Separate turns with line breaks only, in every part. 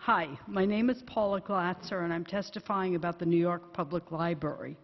Hi, my name is Paula Glatzer, and I'm testifying about the New York Public Library.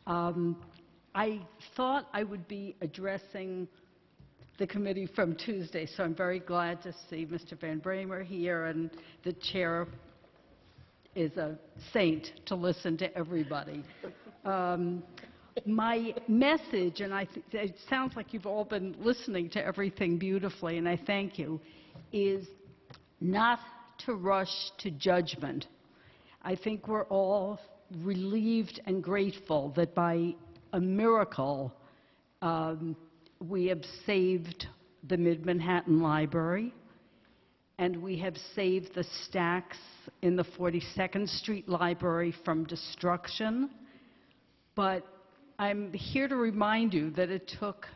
I thought I would be addressing the committee from Tuesday, so I'm very glad to see Mr. Van Bramer here, and the chair is a saint to listen to everybody. My message, and it sounds like you've all been listening to everything beautifully, and I thank you, is not to rush to judgment. I think we're all relieved and grateful that by a miracle we have saved the Mid-Manhattan Library, and we have saved the stacks in the 42nd Street Library from destruction. But I'm here to remind you that it took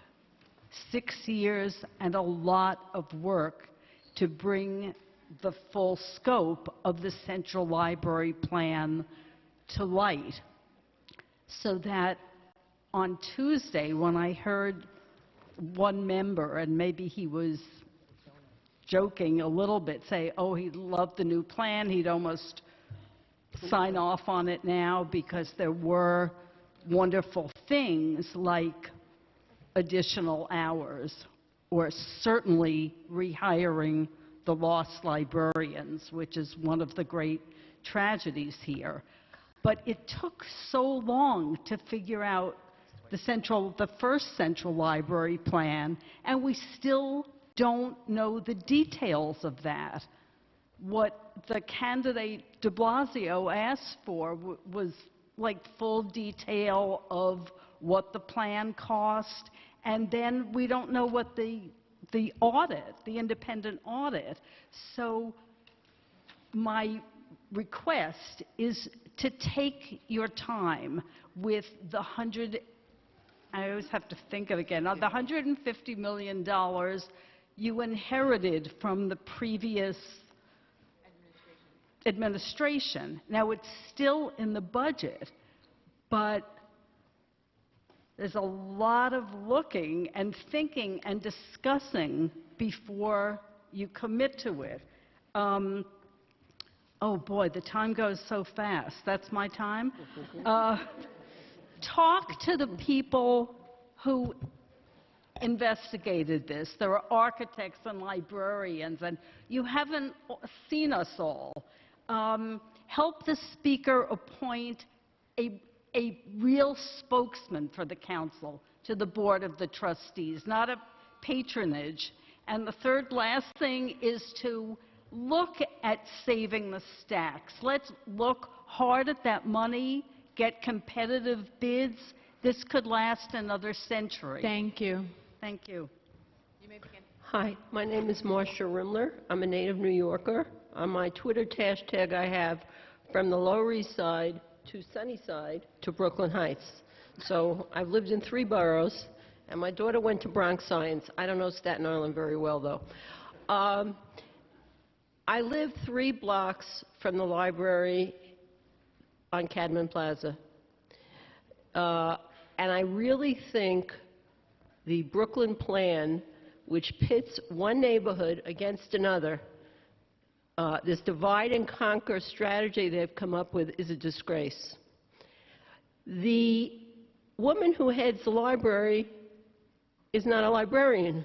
6 years and a lot of work to bring the full scope of the Central Library Plan to light. So that on Tuesday, when I heard one member, and maybe he was joking a little bit, say, oh, he loved the new plan, he'd almost sign off on it now because there were wonderful things like additional hours or certainly rehiring the lost librarians, which is one of the great tragedies here. But it took so long to figure out the first Central Library Plan, and we still don't know the details of that. What the candidate de Blasio asked for was like full detail of what the plan cost, and then we don't know what the audit, the independent audit. So my request is to take your time with the I always have to think of it again, the $150 million you inherited from the previous administration. Now, it's still in the budget, but there's a lot of looking and thinking and discussing before you commit to it. Oh boy, the time goes so fast. That's my time. Talk to the people who investigated this. There are architects and librarians, and you haven't seen us all. Help the speaker appoint a real spokesman for the council to the board of the trustees, not a patronage. And the third last thing is to look at saving the stacks. Let's look hard at that money, get competitive bids. This could last another century.
Thank you.
Thank you.
You may begin.
Hi, my name is Marsha Rimler. I'm a native New Yorker. On my Twitter hashtag I have from the Lower East Side to Sunnyside to Brooklyn Heights. So I've lived in 3 boroughs, and my daughter went to Bronx Science. I don't know Staten Island very well, though. I live 3 blocks from the library on Cadman Plaza. And I really think the Brooklyn plan, which pits one neighborhood against another, this divide and conquer strategy they've come up with is a disgrace. The woman who heads the library is not a librarian.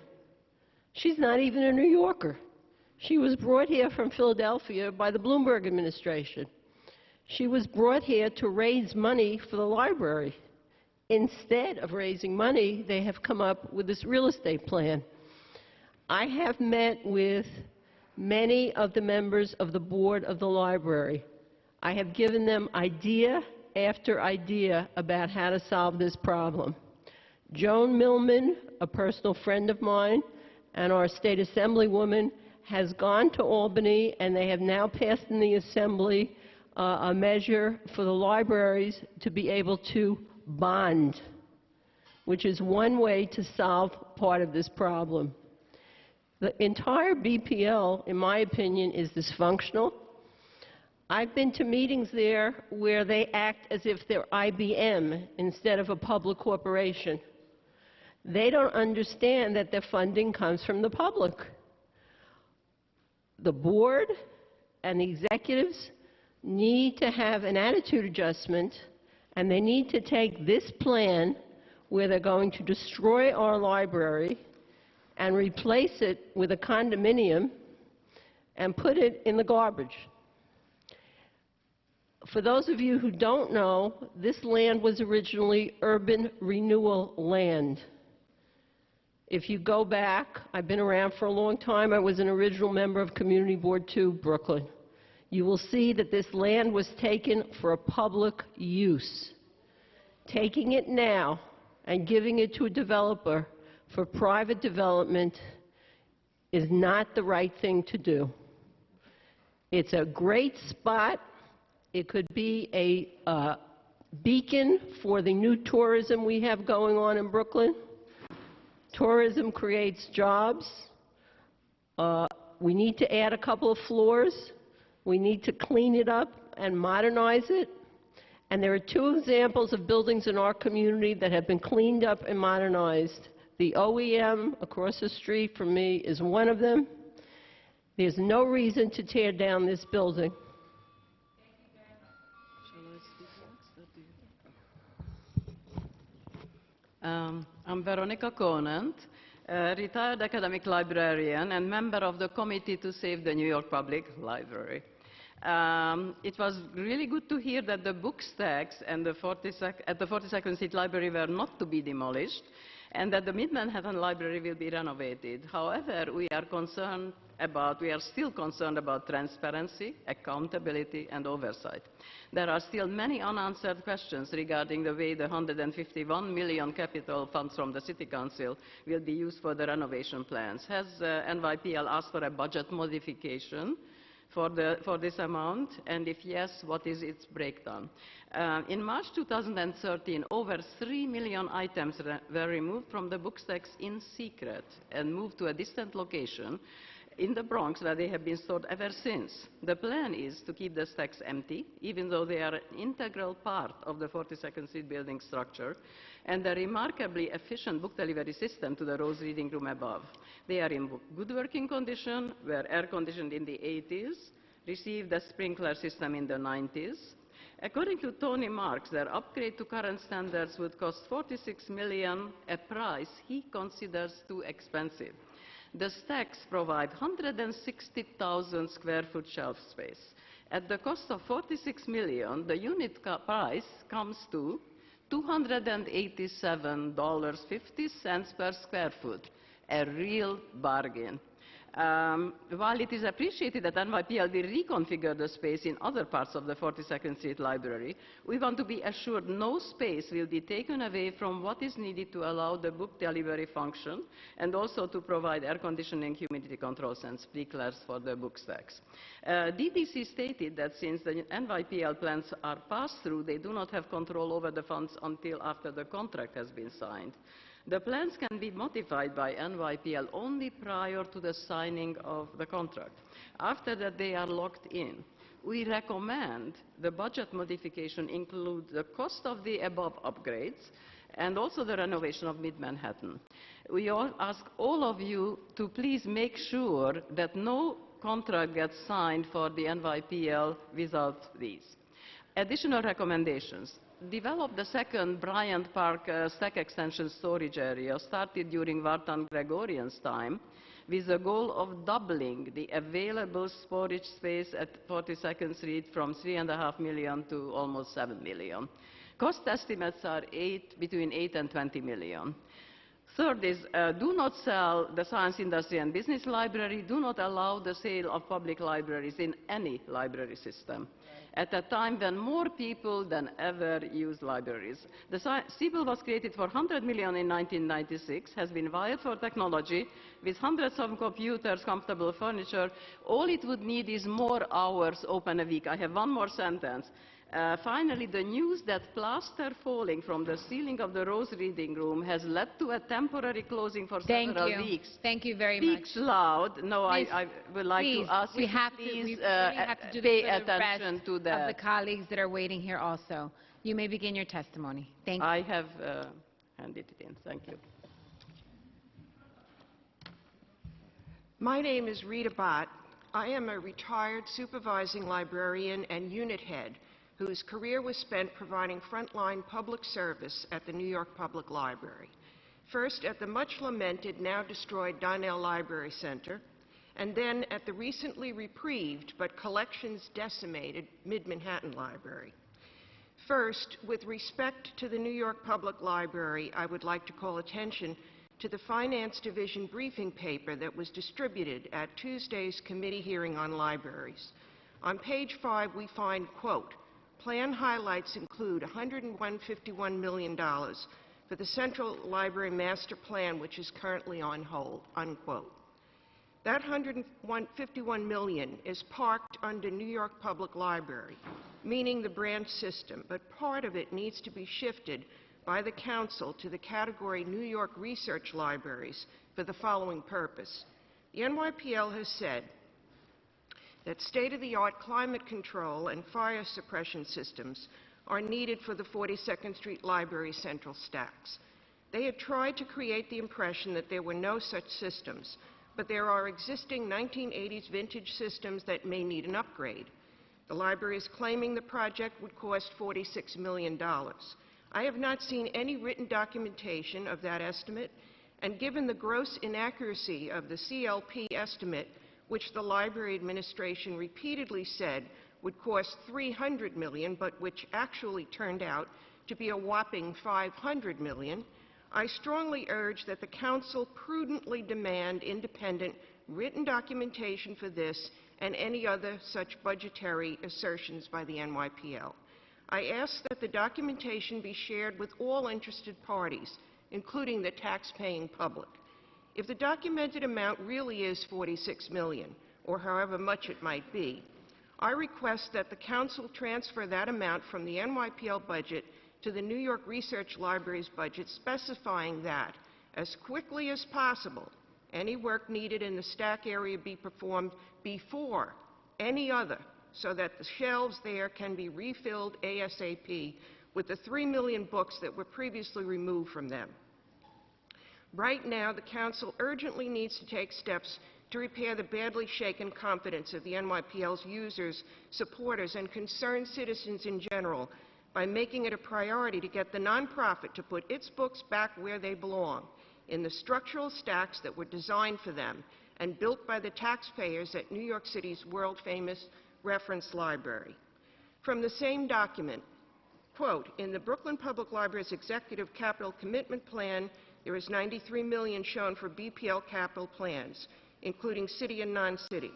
She's not even a New Yorker. She was brought here from Philadelphia by the Bloomberg administration. She was brought here to raise money for the library. Instead of raising money, they have come up with this real estate plan. I have met with many of the members of the board of the library. I have given them idea after idea about how to solve this problem. Joan Millman, a personal friend of mine, and our state assemblywoman has gone to Albany, and they have now passed in the assembly a measure for the libraries to be able to bond, which is one way to solve part of this problem. The entire BPL, in my opinion, is dysfunctional. I've been to meetings there where they act as if they're IBM instead of a public corporation. They don't understand that their funding comes from the public. The board and the executives need to have an attitude adjustment, and they need to take this plan where they're going to destroy our library and replace it with a condominium and put it in the garbage. For those of you who don't know, this land was originally urban renewal land. If you go back, I've been around for a long time. I was an original member of Community Board 2, Brooklyn. You will see that this land was taken for a public use. Taking it now and giving it to a developer for private development is not the right thing to do. It's a great spot. It could be a beacon for the new tourism we have going on in Brooklyn. Tourism creates jobs. We need to add a couple of floors. We need to clean it up and modernize it. And there are two examples of buildings in our community that have been cleaned up and modernized. The OEM across the street from me is one of them. There's no reason to tear down this building.
I'm Veronika Conant, a retired academic librarian and member of the Committee to Save the New York Public Library. It was really good to hear that the book stacks and at the 42nd Street Library were not to be demolished, and that the Mid-Manhattan Library will be renovated. However, we are still concerned about transparency, accountability, and oversight. There are still many unanswered questions regarding the way the $151 million capital funds from the City Council will be used for the renovation plans. Has NYPL asked for a budget modification for this amount? And if yes, what is its breakdown? In March 2013, over 3 million items were removed from the book stacks in secret and moved to a distant location in the Bronx, where they have been stored ever since. The plan is to keep the stacks empty, even though they are an integral part of the 42nd Street building structure, and a remarkably efficient book delivery system to the Rose Reading Room above. They are in good working condition, were air-conditioned in the 80s, received a sprinkler system in the 90s. According to Tony Marks, their upgrade to current standards would cost $46 million, a price he considers too expensive. The stacks provide 160,000 square foot shelf space. At the cost of $46 million, the unit price comes to $287.50 per square foot, a real bargain. While it is appreciated that NYPL will reconfigure the space in other parts of the 42nd Street Library, we want to be assured no space will be taken away from what is needed to allow the book delivery function, and also to provide air conditioning, humidity controls, and sprinklers for the book stacks. DBC stated that since the NYPL plans are passed through, they do not have control over the funds until after the contract has been signed. The plans can be modified by NYPL only prior to the signing of the contract. After that, they are locked in. We recommend the budget modification include the cost of the above upgrades and also the renovation of Mid-Manhattan. We all ask all of you to please make sure that no contract gets signed for the NYPL without these. Additional recommendations. Develop the second Bryant Park stack extension storage area started during Vartan Gregorian's time, with the goal of doubling the available storage space at 42nd Street from 3.5 million to almost 7 million. Cost estimates are between 8 and 20 million. Third is, do not sell the Science, Industry, and Business Library. Do not allow the sale of public libraries in any library system, at a time when more people than ever use libraries. The CBIL was created for $100 million in 1996, has been wired for technology, with hundreds of computers, comfortable furniture. All it would need is more hours open a week. I have one more sentence. Finally, the news that plaster falling from the ceiling of the Rose Reading Room has led to a temporary closing for several weeks.
Thank you very
Speaks
much.
loud. No, I would like
Please,
to ask
we
you
have
to
to,
please
we really have to do
pay
this for the
attention
rest
to that.
of the colleagues that are waiting here also. You may begin your testimony. Thank you.
I have handed it in. Thank you.
My name is Rita Bott. I am a retired supervising librarian and unit head whose career was spent providing frontline public service at the New York Public Library. First at the much-lamented, now-destroyed Donnell Library Center, and then at the recently reprieved but collections-decimated Mid-Manhattan Library. First, with respect to the New York Public Library, I would like to call attention to the Finance Division briefing paper that was distributed at Tuesday's committee hearing on libraries. On page 5, we find, quote, plan highlights include $151 million for the Central Library Master Plan, which is currently on hold, unquote. That $151 million is parked under New York Public Library, meaning the branch system, but part of it needs to be shifted by the Council to the category New York Research Libraries for the following purpose. The NYPL has said that state-of-the-art climate control and fire suppression systems are needed for the 42nd Street Library central stacks. They had tried to create the impression that there were no such systems, but there are existing 1980s vintage systems that may need an upgrade. The library is claiming the project would cost $46 million. I have not seen any written documentation of that estimate, and given the gross inaccuracy of the CLP estimate, which the Library Administration repeatedly said would cost $300 million, but which actually turned out to be a whopping $500 million, I strongly urge that the Council prudently demand independent written documentation for this and any other such budgetary assertions by the NYPL. I ask that the documentation be shared with all interested parties, including the tax-paying public. If the documented amount really is $46 million, or however much it might be, I request that the Council transfer that amount from the NYPL budget to the New York Research Library's budget, specifying that, as quickly as possible, any work needed in the stack area be performed before any other, so that the shelves there can be refilled ASAP with the 3 million books that were previously removed from them. Right now, the Council urgently needs to take steps to repair the badly shaken confidence of the NYPL's users, supporters, and concerned citizens in general by making it a priority to get the nonprofit to put its books back where they belong, in the structural stacks that were designed for them and built by the taxpayers at New York City's world-famous reference library. From the same document, quote, in the Brooklyn Public Library's Executive Capital Commitment Plan, there is $93 million shown for BPL capital plans, including city and non-city.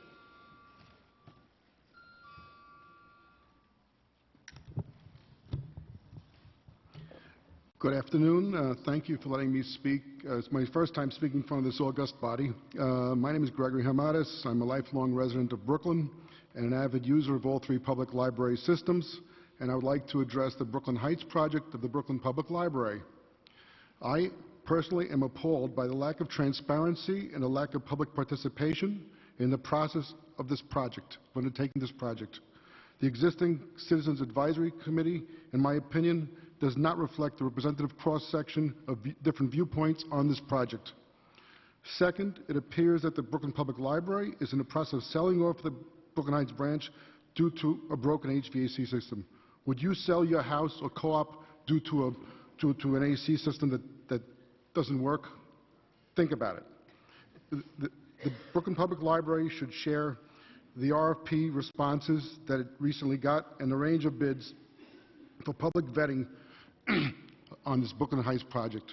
Good afternoon. Thank you for letting me speak. It's my first time speaking in front of this august body. My name is Gregory Homatas. I'm a lifelong resident of Brooklyn and an avid user of all 3 public library systems, and I would like to address the Brooklyn Heights project of the Brooklyn Public Library. I personally am appalled by the lack of transparency and the lack of public participation in the process of this project, of undertaking this project. The existing Citizens Advisory Committee, in my opinion, does not reflect the representative cross-section of different viewpoints on this project. Second, it appears that the Brooklyn Public Library is in the process of selling off the Brooklyn Heights branch due to a broken HVAC system. Would you sell your house or co-op due to an AC system that doesn't work? Think about it. The Brooklyn Public Library should share the RFP responses that it recently got and the range of bids for public vetting on this Brooklyn Heights project.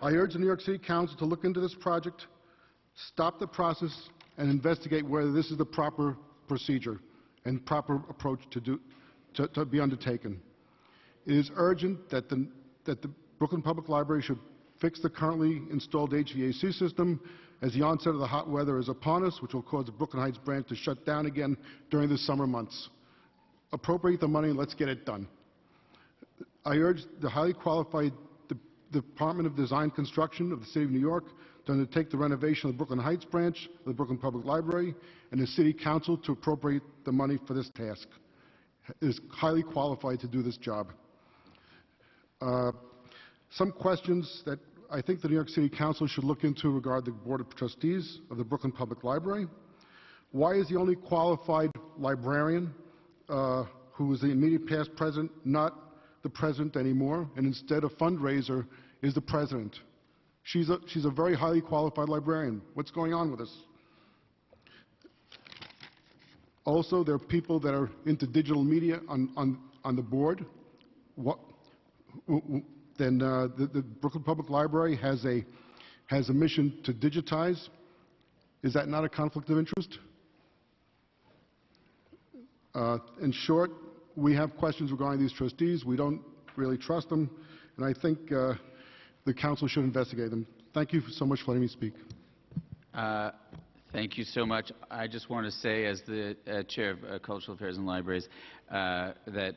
I urge the New York City Council to look into this project, stop the process, and investigate whether this is the proper procedure and proper approach to be undertaken. It is urgent that the Brooklyn Public Library should fix the currently installed HVAC system, as the onset of the hot weather is upon us, which will cause the Brooklyn Heights branch to shut down again during the summer months. Appropriate the money and let's get it done. I urge the highly qualified Department of Design Construction of the City of New York to undertake the renovation of the Brooklyn Heights branch of the Brooklyn Public Library, and the City Council to appropriate the money for this task. It is highly qualified to do this job. Some questions that I think the New York City Council should look into regard the Board of Trustees of the Brooklyn Public Library. Why is the only qualified librarian who is the immediate past president not the president anymore, and instead a fundraiser is the president? She's a very highly qualified librarian. What's going on with this? Also, there are people that are into digital media on the board. Then the Brooklyn Public Library has a mission to digitize. Is that not a conflict of interest? In short, we have questions regarding these trustees. We don't really trust them, and I think the council should investigate them. Thank you so much for letting me speak.
Thank you so much. I just want to say, as the Chair of Cultural Affairs and Libraries, that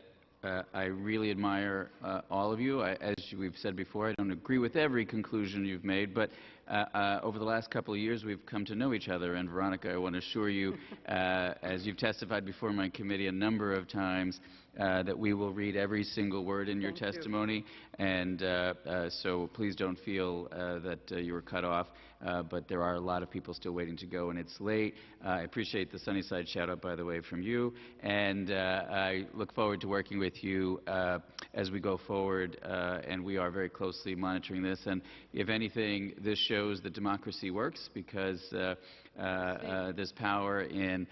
I really admire all of you. As we've said before, I don't agree with every conclusion you've made, but over the last couple of years we've come to know each other. And Veronika, I want to assure you, as you've testified before my committee a number of times, that we will read every single word in your testimony. And so please don't feel that you were cut off. But there are a lot of people still waiting to go, and it's late. I appreciate the Sunnyside shout-out, by the way, from you. And I look forward to working with you as we go forward. And we are very closely monitoring this. And if anything, this shows that democracy works, because there's power in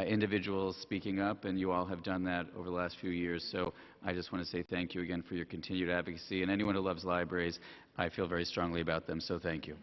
individuals speaking up, and you all have done that over the last few years. So I just want to say thank you again for your continued advocacy. And anyone who loves libraries, I feel very strongly about them, so thank you.